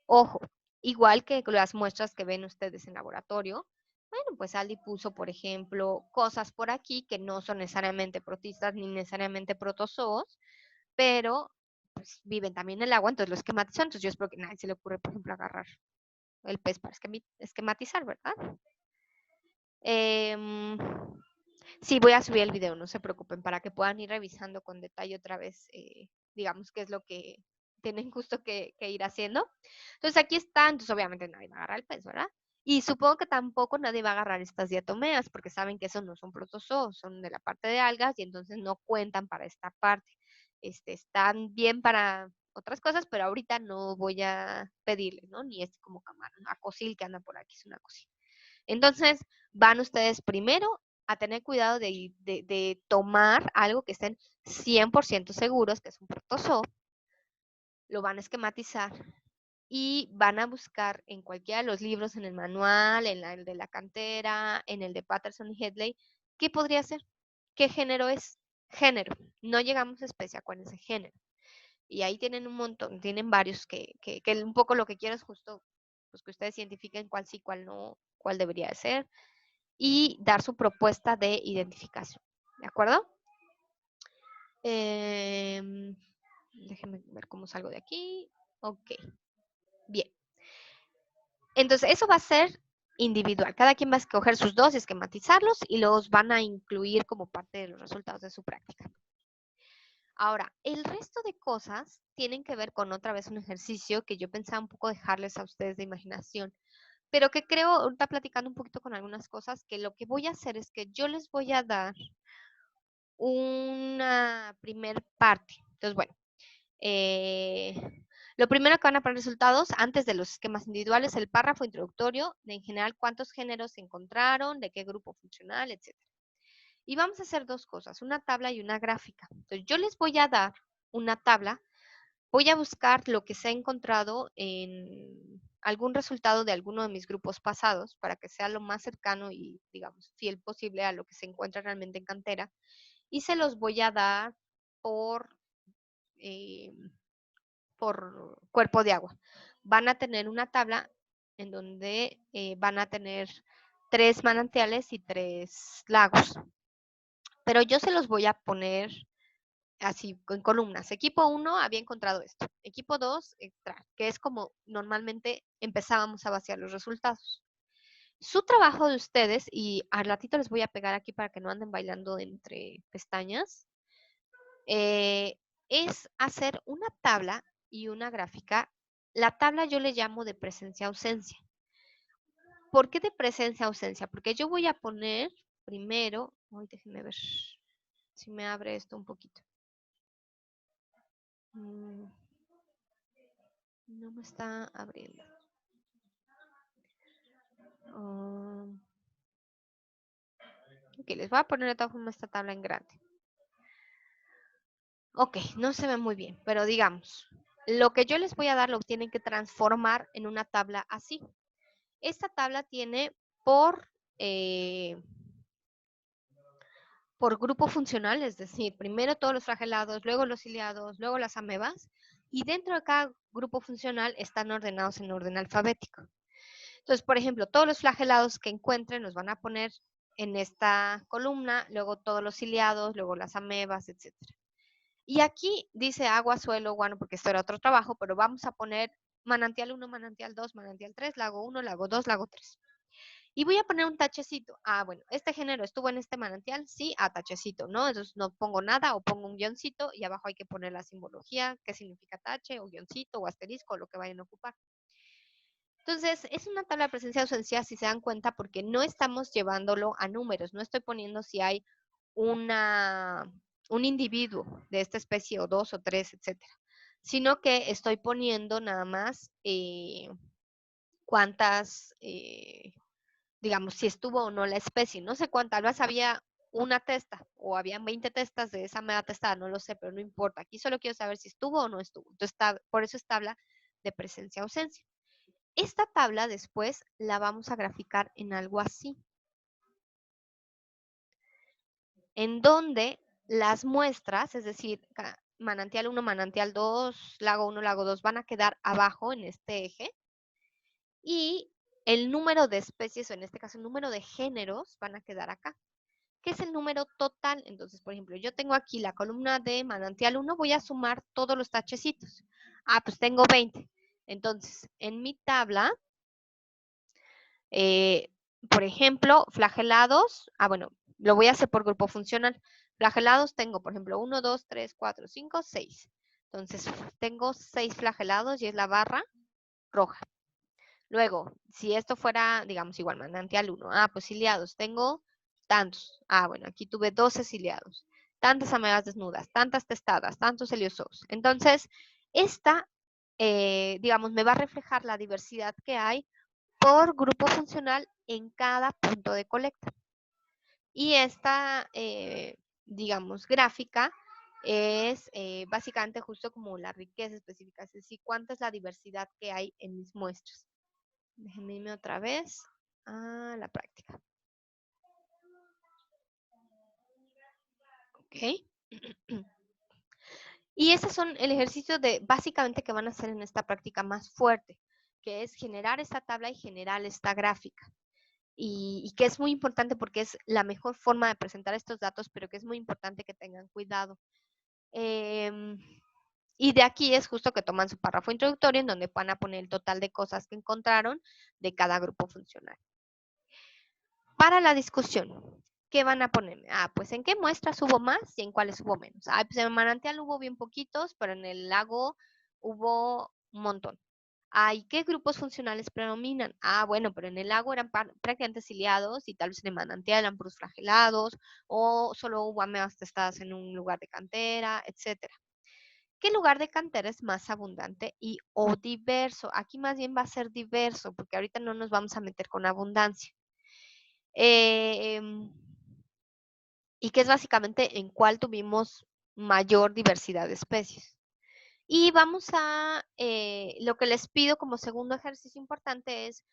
[SPEAKER 1] Ojo, igual que las muestras que ven ustedes en laboratorio, bueno, pues Aldi puso, por ejemplo, cosas por aquí que no son necesariamente protistas ni necesariamente protozoos, pero pues, viven también en el agua, entonces lo esquematizó. Entonces yo espero que a nadie se le ocurre, por ejemplo, agarrar el pez para esquematizar, ¿verdad? Sí, voy a subir el video, no se preocupen, para que puedan ir revisando con detalle otra vez, digamos, qué es lo que tienen justo que ir haciendo. Entonces aquí están, entonces obviamente nadie va a agarrar el pez, ¿verdad? Y supongo que tampoco nadie va a agarrar estas diatomeas, porque saben que esos no son protozoos, son de la parte de algas y entonces no cuentan para esta parte. Están bien para otras cosas, pero ahorita no voy a pedirle, ¿no? Ni es como acosil que anda por aquí, es una acosil. Entonces, van ustedes primero a tener cuidado de tomar algo que estén 100% seguros, que es un protozoo, lo van a esquematizar y van a buscar en cualquiera de los libros, en el manual, en el de la cantera, en el de Patterson y Headley, ¿qué podría ser? ¿Qué género es? Género. No llegamos a especie, acuérdense, género. Y ahí tienen un montón, tienen varios que un poco lo que quiero es justo pues, que ustedes identifiquen cuál sí, cuál no, cuál debería de ser y dar su propuesta de identificación. ¿De acuerdo? Déjenme ver cómo salgo de aquí. Ok. Bien. Entonces, eso va a ser individual. Cada quien va a escoger sus dos, esquematizarlos y los van a incluir como parte de los resultados de su práctica. Ahora, el resto de cosas tienen que ver con otra vez un ejercicio que yo pensaba un poco dejarles a ustedes de imaginación, pero que creo, ahorita platicando un poquito con algunas cosas, que lo que voy a hacer es que yo les voy a dar una primer parte. Entonces, bueno, lo primero que van a poner resultados antes de los esquemas individuales, el párrafo introductorio de en general cuántos géneros se encontraron, de qué grupo funcional, etc. Y vamos a hacer dos cosas, una tabla y una gráfica. Entonces, yo les voy a dar una tabla, voy a buscar lo que se ha encontrado en algún resultado de alguno de mis grupos pasados para que sea lo más cercano y, digamos, fiel posible a lo que se encuentra realmente en cantera. Y se los voy a dar por, eh, por cuerpo de agua. Van a tener una tabla en donde van a tener 3 manantiales y 3 lagos. Pero yo se los voy a poner así en columnas. Equipo 1 había encontrado esto. Equipo 2, que es como normalmente empezábamos a vaciar los resultados. Su trabajo de ustedes, y al ratito les voy a pegar aquí para que no anden bailando entre pestañas, es hacer una tabla y una gráfica. La tabla yo le llamo de presencia-ausencia. ¿Por qué de presencia-ausencia? Porque yo voy a poner primero, déjenme ver si me abre esto un poquito. No me está abriendo. Ok, les voy a poner de todas formas esta tabla en grande. Ok, no se ve muy bien, pero digamos, lo que yo les voy a dar lo tienen que transformar en una tabla así. Esta tabla tiene por grupo funcional, es decir, primero todos los flagelados, luego los ciliados, luego las amebas, y dentro de cada grupo funcional están ordenados en orden alfabético. Entonces, por ejemplo, todos los flagelados que encuentren los van a poner en esta columna, luego todos los ciliados, luego las amebas, etc. Y aquí dice agua, suelo, guano, porque esto era otro trabajo, pero vamos a poner manantial 1, manantial 2, manantial 3, lago 1, lago 2, lago 3. Y voy a poner un tachecito. Ah, bueno, este género estuvo en este manantial, sí, tachecito, ¿no? Entonces no pongo nada o pongo un guioncito y abajo hay que poner la simbología, qué significa tache o guioncito o asterisco, lo que vayan a ocupar. Entonces, es una tabla de presencia ausencia, si se dan cuenta, porque no estamos llevándolo a números, no estoy poniendo si hay un individuo de esta especie o 2 o 3, etcétera, sino que estoy poniendo nada más cuántas, digamos, si estuvo o no la especie. No sé cuántas, tal vez había una testa o habían 20 testas de esa mega testada, no lo sé, pero no importa. Aquí solo quiero saber si estuvo o no estuvo. Entonces, por eso es tabla de presencia-ausencia. Esta tabla después la vamos a graficar en algo así, en donde las muestras, es decir, manantial 1, manantial 2, lago 1, lago 2, van a quedar abajo en este eje y el número de especies, o en este caso el número de géneros, van a quedar acá. ¿Qué es el número total? Entonces, por ejemplo, yo tengo aquí la columna de manantial 1, voy a sumar todos los tachecitos. Ah, pues tengo 20. Entonces, en mi tabla, por ejemplo, flagelados, bueno, lo voy a hacer por grupo funcional. Flagelados tengo, por ejemplo, 1, 2, 3, 4, 5, 6. Entonces, tengo 6 flagelados y es la barra roja. Luego, si esto fuera, digamos, igual, manantial 1. Pues ciliados, tengo tantos. Bueno, aquí tuve 12 ciliados. Tantas amebas desnudas, tantas testadas, tantos heliozoos. Entonces, Esta, digamos, me va a reflejar la diversidad que hay por grupo funcional en cada punto de colecta. Y esta, digamos, gráfica es básicamente justo como la riqueza específica, es decir, cuánta es la diversidad que hay en mis muestras. Déjenme irme otra vez a la práctica. Ok. Y esos son el ejercicio de básicamente que van a hacer en esta práctica más fuerte, que es generar esta tabla y generar esta gráfica. Y que es muy importante porque es la mejor forma de presentar estos datos, pero que es muy importante que tengan cuidado. Y de aquí es justo que toman su párrafo introductorio en donde van a poner el total de cosas que encontraron de cada grupo funcional. Para la discusión, ¿qué van a poner? Pues en qué muestras hubo más y en cuáles hubo menos. Pues en el manantial hubo bien poquitos, pero en el lago hubo un montón. ¿Y qué grupos funcionales predominan? Bueno, pero en el lago eran prácticamente ciliados y tal vez en el manantial eran puros flagelados, o solo hubo ameas testadas en un lugar de cantera, etcétera. ¿Qué lugar de cantera es más abundante o diverso? Aquí más bien va a ser diverso, porque ahorita no nos vamos a meter con abundancia. Y que es básicamente en cuál tuvimos mayor diversidad de especies. Y vamos a, lo que les pido como segundo ejercicio importante es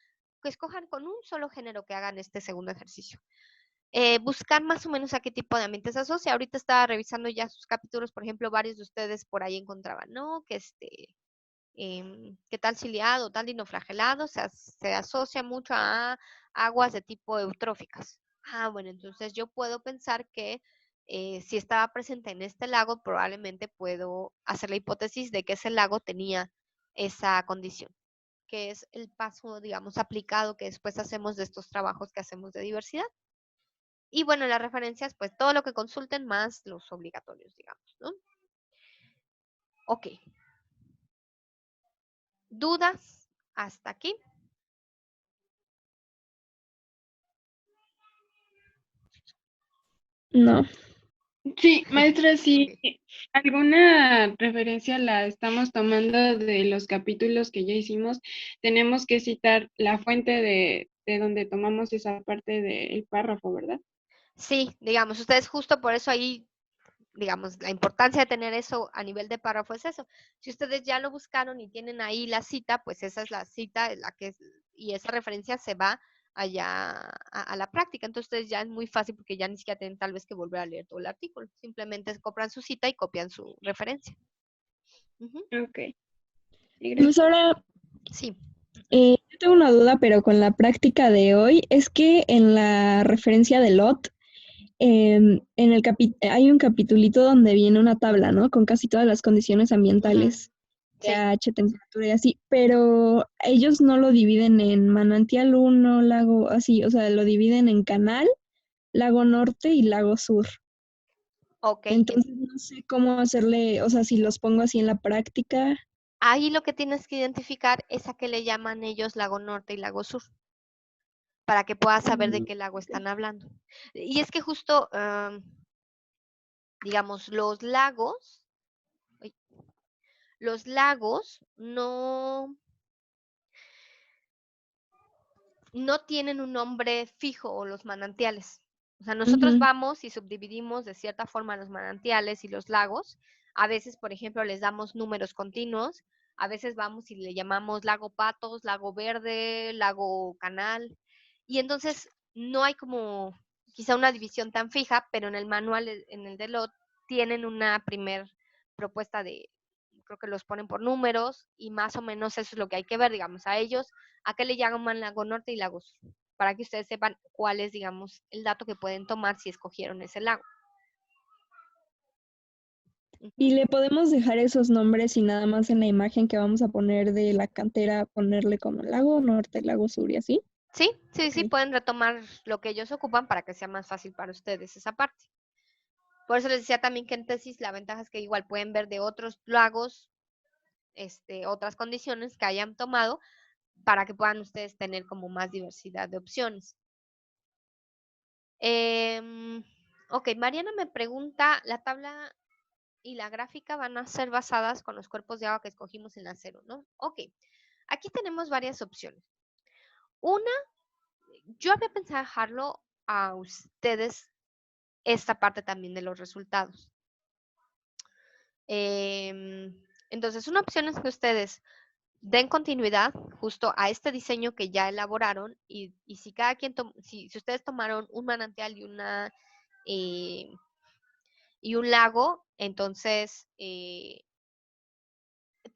[SPEAKER 1] que escojan con un solo género que hagan este segundo ejercicio. Buscar más o menos a qué tipo de ambientes se asocia. Ahorita estaba revisando ya sus capítulos, por ejemplo, varios de ustedes por ahí encontraban, ¿no? Que tal ciliado, tal dinoflagelado se asocia mucho a aguas de tipo eutróficas. Bueno, entonces yo puedo pensar que si estaba presente en este lago, probablemente puedo hacer la hipótesis de que ese lago tenía esa condición, que es el paso, digamos, aplicado que después hacemos de estos trabajos que hacemos de diversidad. Y bueno, las referencias, pues todo lo que consulten más los obligatorios, digamos, ¿no? Ok. ¿Dudas hasta aquí?
[SPEAKER 2] No. Sí, maestra, si
[SPEAKER 1] Ok.
[SPEAKER 2] alguna referencia la estamos tomando de los capítulos que ya hicimos, tenemos que citar la fuente de donde tomamos esa parte del párrafo, ¿verdad?
[SPEAKER 1] Sí, digamos, ustedes justo por eso ahí, digamos, la importancia de tener eso a nivel de párrafo es eso. Si ustedes ya lo buscaron y tienen ahí la cita, pues esa es la cita, y esa referencia se va allá a la práctica. Entonces ustedes ya es muy fácil porque ya ni siquiera tienen tal vez que volver a leer todo el artículo. Simplemente compran su cita y copian su referencia. Ujú.
[SPEAKER 2] Ok, sí,
[SPEAKER 3] Pues
[SPEAKER 2] gracias.
[SPEAKER 3] ahora
[SPEAKER 1] Sí.
[SPEAKER 3] yo tengo una duda, pero con la práctica de hoy, es que en la referencia de LOT, hay un capitulito donde viene una tabla, ¿no? Con casi todas las condiciones
[SPEAKER 1] Ujú.
[SPEAKER 3] ambientales,
[SPEAKER 1] Sí.
[SPEAKER 3] pH, temperatura y así, pero ellos no lo dividen en manantial 1, lago, así, o sea, lo dividen en canal, lago norte y lago sur.
[SPEAKER 1] Ok.
[SPEAKER 3] Entonces no sé cómo hacerle, o sea, si los pongo así en la práctica.
[SPEAKER 1] Ahí lo que tienes que identificar es a qué le llaman ellos lago norte y lago sur, para que puedas saber de
[SPEAKER 3] Mm,
[SPEAKER 1] qué lago
[SPEAKER 3] ok.
[SPEAKER 1] están hablando. Y es que justo, digamos, los lagos no tienen un nombre fijo, o los manantiales. O sea, nosotros
[SPEAKER 3] Ujú.
[SPEAKER 1] vamos y subdividimos de cierta forma los manantiales y los lagos. A veces, por ejemplo, les damos números continuos. A veces vamos y le llamamos lago Patos, lago Verde, lago Canal. Y entonces no hay como quizá una división tan fija, pero en el manual, en el de LOT, tienen una primer propuesta de, creo que los ponen por números y más o menos eso es lo que hay que ver, digamos, a ellos a qué le llaman lago norte y lago sur, para que ustedes sepan cuál es, digamos, el dato que pueden tomar si escogieron ese lago.
[SPEAKER 3] Y
[SPEAKER 1] Ujú.
[SPEAKER 3] le podemos dejar esos nombres y nada más en la imagen que vamos a poner de la cantera ponerle como lago norte, lago sur y así.
[SPEAKER 1] Sí, sí,
[SPEAKER 3] Ok.
[SPEAKER 1] sí, pueden retomar lo que ellos ocupan para que sea más fácil para ustedes esa parte. Por eso les decía también que en tesis la ventaja es que igual pueden ver de otros lagos, otras condiciones que hayan tomado para que puedan ustedes tener como más diversidad de opciones. Ok, Mariana me pregunta, la tabla y la gráfica van a ser basadas con los cuerpos de agua que escogimos en la 0, ¿no? Ok, aquí tenemos varias opciones. Una, yo había pensado dejarlo a ustedes esta parte también de los resultados. Entonces, una opción es que ustedes den continuidad justo a este diseño que ya elaboraron y si cada quien, si ustedes tomaron un manantial y un lago, entonces, ¿qué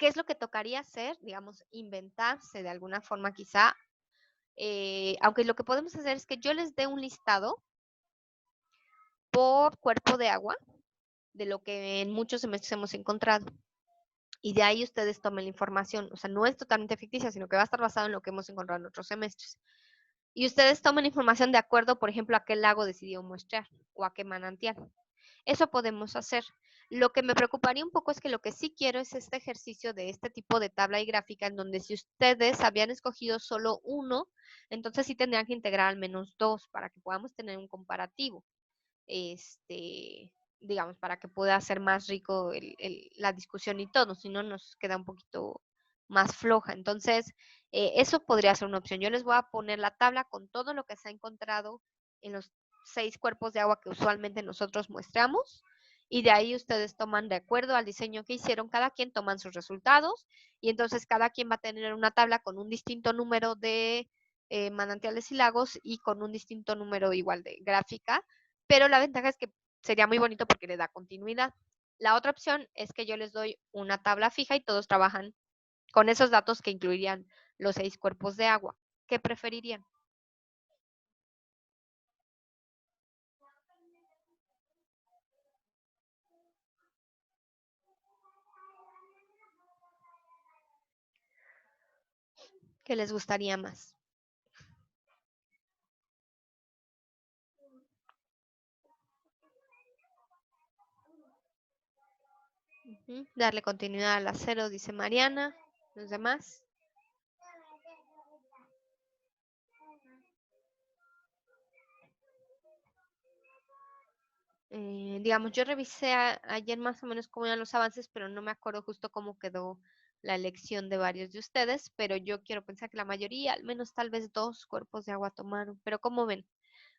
[SPEAKER 1] es lo que tocaría hacer? Digamos, inventarse de alguna forma quizá, aunque lo que podemos hacer es que yo les dé un listado por cuerpo de agua de lo que en muchos semestres hemos encontrado. Y de ahí ustedes tomen la información. O sea, no es totalmente ficticia, sino que va a estar basado en lo que hemos encontrado en otros semestres. Y ustedes tomen información de acuerdo, por ejemplo, a qué lago decidió muestrear o a qué manantial. Eso podemos hacer. Lo que me preocuparía un poco es que lo que sí quiero es este ejercicio de este tipo de tabla y gráfica en donde si ustedes habían escogido solo uno, entonces sí tendrían que integrar al menos dos para que podamos tener un comparativo. Digamos, para que pueda ser más rico la discusión y todo, si no nos queda un poquito más floja. Entonces, eso podría ser una opción. Yo les voy a poner la tabla con todo lo que se ha encontrado en los 6 cuerpos de agua que usualmente nosotros muestramos y de ahí ustedes toman de acuerdo al diseño que hicieron, cada quien toman sus resultados y entonces cada quien va a tener una tabla con un distinto número de manantiales y lagos y con un distinto número igual de gráfica, pero la ventaja es que sería muy bonito porque le da continuidad. La otra opción es que yo les doy una tabla fija y todos trabajan con esos datos que incluirían los 6 cuerpos de agua. ¿Qué preferirían? ¿Qué les gustaría más? Darle continuidad a la 0, dice Mariana. ¿Los demás? Digamos, yo revisé ayer más o menos cómo eran los avances, pero no me acuerdo justo cómo quedó la elección de varios de ustedes, pero yo quiero pensar que la mayoría, al menos tal vez 2 cuerpos de agua tomaron. Pero ¿cómo ven?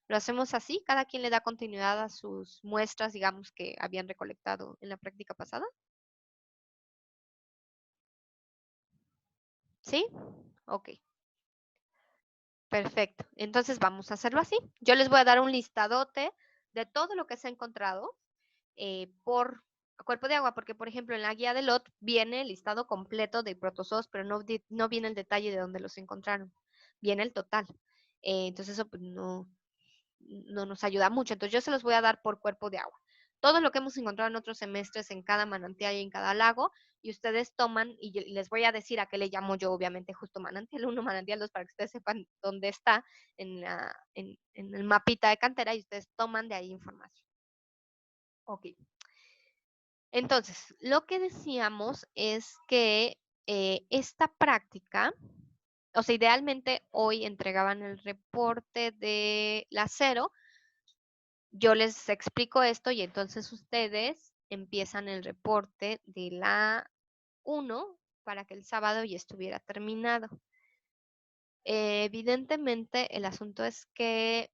[SPEAKER 1] ¿Lo hacemos así? ¿Cada quien le da continuidad a sus muestras, digamos, que habían recolectado en la práctica pasada? ¿Sí? Ok. Perfecto. Entonces vamos a hacerlo así. Yo les voy a dar un listadote de todo lo que se ha encontrado por cuerpo de agua, porque por ejemplo en la guía de LOT viene el listado completo de protozoos, pero no viene el detalle de dónde los encontraron. Viene el total. Entonces eso pues, no nos ayuda mucho. Entonces yo se los voy a dar por cuerpo de agua. Todo lo que hemos encontrado en otros semestres en cada manantial y en cada lago, y ustedes toman, y les voy a decir a qué le llamo yo, obviamente, justo manantial 1, manantial 2, para que ustedes sepan dónde está en el mapita de cantera, y ustedes toman de ahí información. Ok. Entonces, lo que decíamos es que esta práctica, o sea, idealmente hoy entregaban el reporte de la 0, yo les explico esto y entonces ustedes empiezan el reporte de la 1 para que el sábado ya estuviera terminado. Evidentemente, el asunto es que,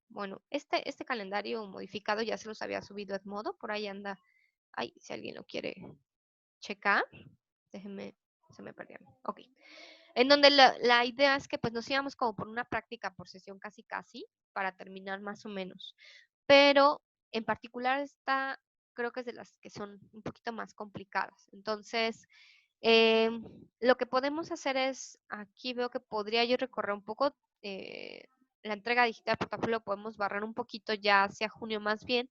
[SPEAKER 1] bueno, este calendario modificado ya se los había subido Edmodo, por ahí anda. Ay, si alguien lo quiere checar, déjenme, se me perdieron. Ok. En donde la idea es que pues nos íbamos como por una práctica por sesión casi para terminar más o menos. Pero en particular esta creo que es de las que son un poquito más complicadas. Entonces, lo que podemos hacer es, aquí veo que podría yo recorrer un poco la entrega digital portafolio, podemos barrer un poquito ya hacia junio más bien,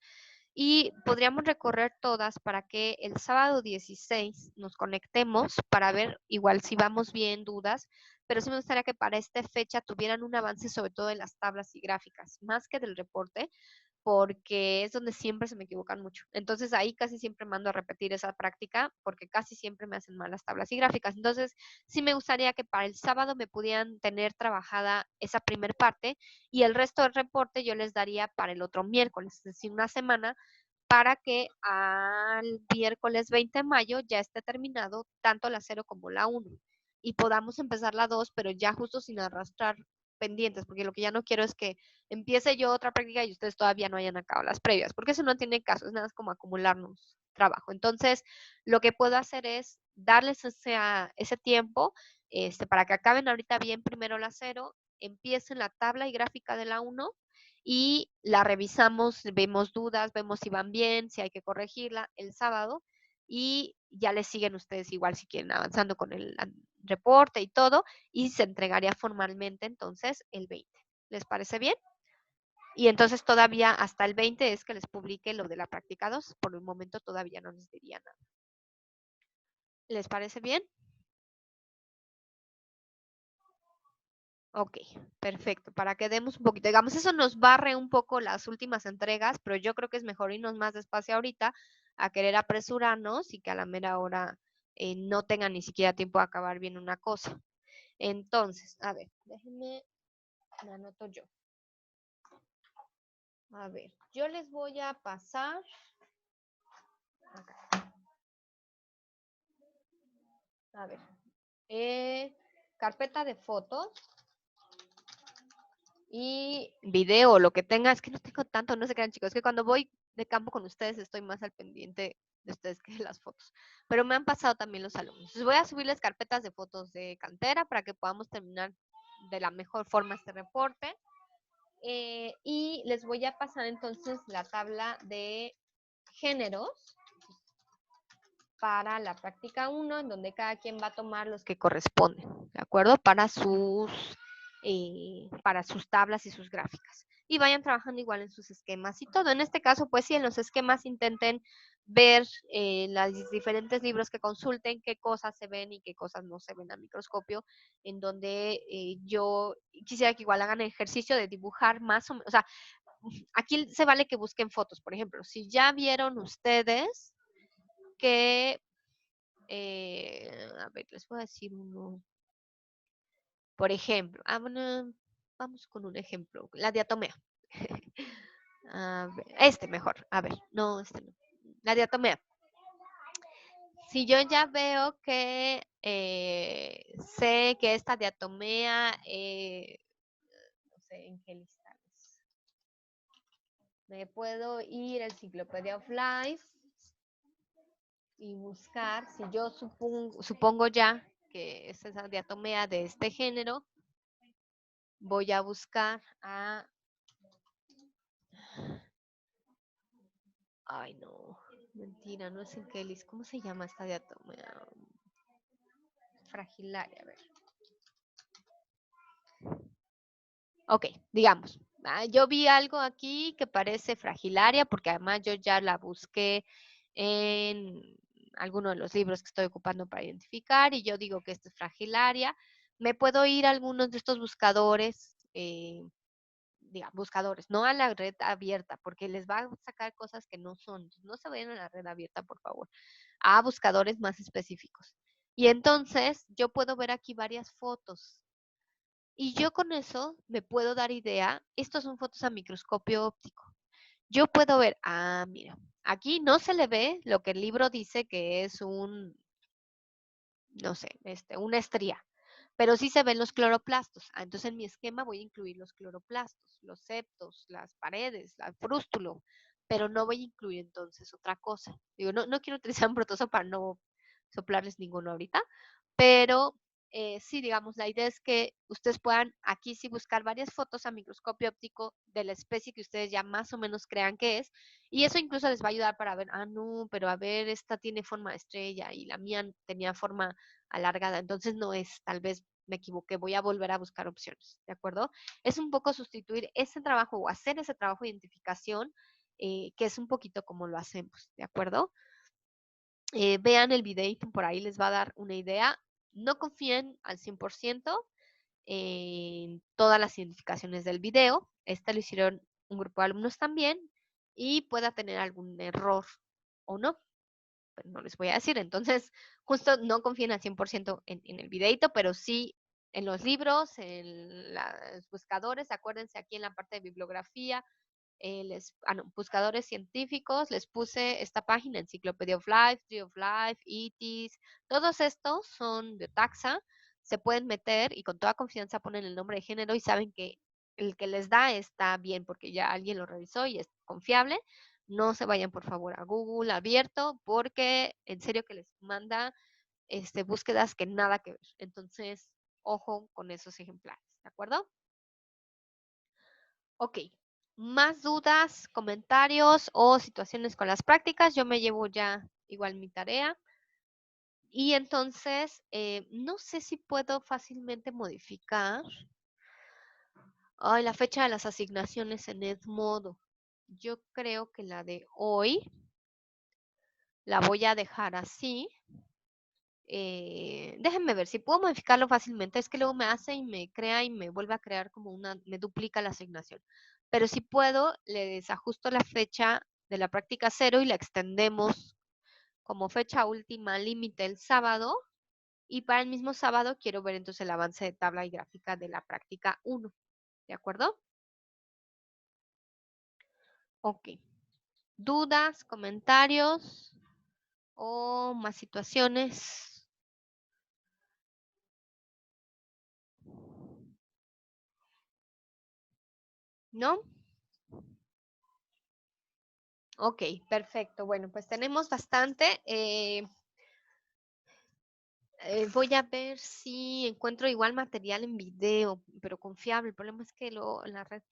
[SPEAKER 1] y podríamos recorrer todas para que el sábado 16 nos conectemos para ver igual si vamos bien, dudas, pero sí me gustaría que para esta fecha tuvieran un avance sobre todo de las tablas y gráficas, más que del reporte, porque es donde siempre se me equivocan mucho. Entonces ahí casi siempre mando a repetir esa práctica porque casi siempre me hacen mal las tablas y gráficas. Entonces sí me gustaría que para el sábado me pudieran tener trabajada esa primer parte y el resto del reporte yo les daría para el otro miércoles, es decir, una semana, para que al miércoles 20 de mayo ya esté terminado tanto la 0 como la 1 y podamos empezar la 2, pero ya justo sin arrastrar pendientes, porque lo que ya no quiero es que empiece yo otra práctica y ustedes todavía no hayan acabado las previas, porque eso no tiene caso, es nada más como acumularnos trabajo. Entonces, lo que puedo hacer es darles ese tiempo para que acaben ahorita bien primero la 0, empiecen la tabla y gráfica de la 1 y la revisamos, vemos dudas, vemos si van bien, si hay que corregirla el sábado y ya les siguen ustedes igual si quieren avanzando con el reporte y todo y se entregaría formalmente entonces el 20. ¿Les parece bien? Y entonces todavía hasta el 20 es que les publique lo de la práctica 2. Por el momento todavía no les diría nada. ¿Les parece bien? Ok, perfecto. Para que demos un poquito, digamos, eso nos barre un poco las últimas entregas, pero yo creo que es mejor irnos más despacio ahorita a querer apresurarnos y que a la mera hora no tengan ni siquiera tiempo de acabar bien una cosa. Entonces, a ver, déjenme, me anoto yo. A ver, yo les voy a pasar. Acá. A ver, carpeta de fotos y video, lo que tenga. Es que no tengo tanto, no se crean, chicos. Es que cuando voy de campo con ustedes estoy más al pendiente de ustedes que de las fotos. Pero me han pasado también los alumnos. Entonces voy a subirles carpetas de fotos de cantera para que podamos terminar de la mejor forma este reporte. Y les voy a pasar entonces la tabla de géneros para la práctica 1, en donde cada quien va a tomar los que corresponden, ¿de acuerdo? Para sus tablas y sus gráficas. Y vayan trabajando igual en sus esquemas y todo. En este caso, pues sí, en los esquemas intenten ver los diferentes libros que consulten, qué cosas se ven y qué cosas no se ven a microscopio, en donde yo quisiera que igual hagan el ejercicio de dibujar más o menos, o sea, aquí se vale que busquen fotos, por ejemplo, si ya vieron ustedes que, a ver, les voy a decir uno, por ejemplo, bueno, vamos con un ejemplo, la diatomea. A ver, mejor, a ver, no, no, la diatomea. Si yo ya veo que sé que esta diatomea, no sé en qué listales, me puedo ir al Encyclopedia of Life y buscar, si yo supongo ya que es esa diatomea de este género, voy a buscar a... Ay, no, mentira, no es en Kelly's. ¿Cómo se llama esta diatomea? Fragilaria, a ver. Ok, digamos, yo vi algo aquí que parece fragilaria, porque además yo ya la busqué en alguno de los libros que estoy ocupando para identificar, y yo digo que esto es fragilaria. Me puedo ir a algunos de estos buscadores, digamos, buscadores, no a la red abierta, porque les va a sacar cosas que no son. No se vayan a la red abierta, por favor, a buscadores más específicos. Y entonces yo puedo ver aquí varias fotos. Y yo con eso me puedo dar idea, estas son fotos a microscopio óptico. Yo puedo ver, mira, aquí no se le ve lo que el libro dice que es no sé, una estría, pero sí se ven los cloroplastos. Entonces en mi esquema voy a incluir los cloroplastos, los septos, las paredes, el frústulo, pero no voy a incluir entonces otra cosa. Digo, no quiero utilizar un protozo para no soplarles ninguno ahorita, pero sí, digamos, la idea es que ustedes puedan aquí sí buscar varias fotos a microscopio óptico de la especie que ustedes ya más o menos crean que es, y eso incluso les va a ayudar para ver, no, pero a ver, esta tiene forma de estrella y la mía tenía forma alargada, entonces no es, tal vez me equivoqué, voy a volver a buscar opciones, ¿de acuerdo? Es un poco sustituir ese trabajo o hacer ese trabajo de identificación, que es un poquito como lo hacemos, ¿de acuerdo? Vean el videito, por ahí les va a dar una idea. No confíen al 100% en todas las identificaciones del video. Este lo hicieron un grupo de alumnos también y pueda tener algún error o no, pero no les voy a decir. Entonces, justo no confíen al 100% en el videito, pero sí en los libros, en los buscadores. Acuérdense aquí en la parte de bibliografía, buscadores científicos, les puse esta página, Encyclopedia of Life, Tree of Life, ITIS, todos estos son de taxa, se pueden meter y con toda confianza ponen el nombre de género y saben que el que les da está bien porque ya alguien lo revisó y es confiable. No se vayan por favor a Google abierto porque en serio que les manda búsquedas que nada que ver. Entonces, ojo con esos ejemplares, ¿de acuerdo? Ok, más dudas, comentarios o situaciones con las prácticas. Yo me llevo ya igual mi tarea. Y entonces, no sé si puedo fácilmente modificar la fecha de las asignaciones en Edmodo. Yo creo que la de hoy la voy a dejar así. Déjenme ver si puedo modificarlo fácilmente. Es que luego me hace y me crea y me vuelve a crear como me duplica la asignación. Pero si puedo, le desajusto la fecha de la práctica 0 y la extendemos como fecha última límite el sábado. Y para el mismo sábado quiero ver entonces el avance de tabla y gráfica de la práctica 1. ¿De acuerdo? Ok. ¿Dudas, comentarios o más situaciones? ¿No? Ok, perfecto. Bueno, pues tenemos bastante. Voy a ver si encuentro igual material en video, pero confiable. El problema es que la red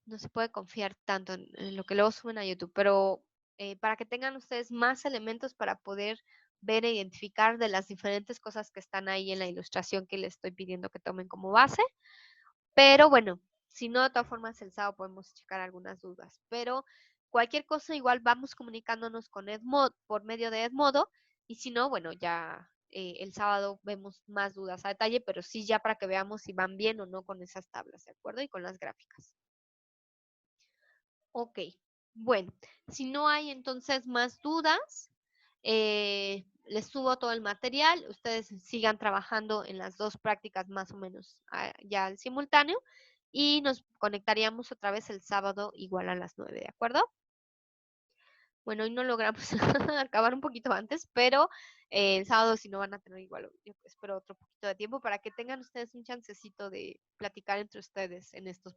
[SPEAKER 1] no se puede confiar tanto en lo que luego suben a YouTube, pero para que tengan ustedes más elementos para poder ver e identificar de las diferentes cosas que están ahí en la ilustración que les estoy pidiendo que tomen como base. Pero bueno, si no, de todas formas, el sábado podemos checar algunas dudas. Pero cualquier cosa, igual vamos comunicándonos con Edmodo, por medio de Edmodo. Y si no, bueno, ya el sábado vemos más dudas a detalle, pero sí ya para que veamos si van bien o no con esas tablas, ¿de acuerdo? Y con las gráficas. Ok, bueno, si no hay entonces más dudas, les subo todo el material, ustedes sigan trabajando en las dos prácticas más o menos ya al simultáneo y nos conectaríamos otra vez el sábado igual a las 9, ¿de acuerdo? Bueno, hoy no logramos acabar un poquito antes, pero el sábado si no van a tener igual, yo espero otro poquito de tiempo para que tengan ustedes un chancecito de platicar entre ustedes en estos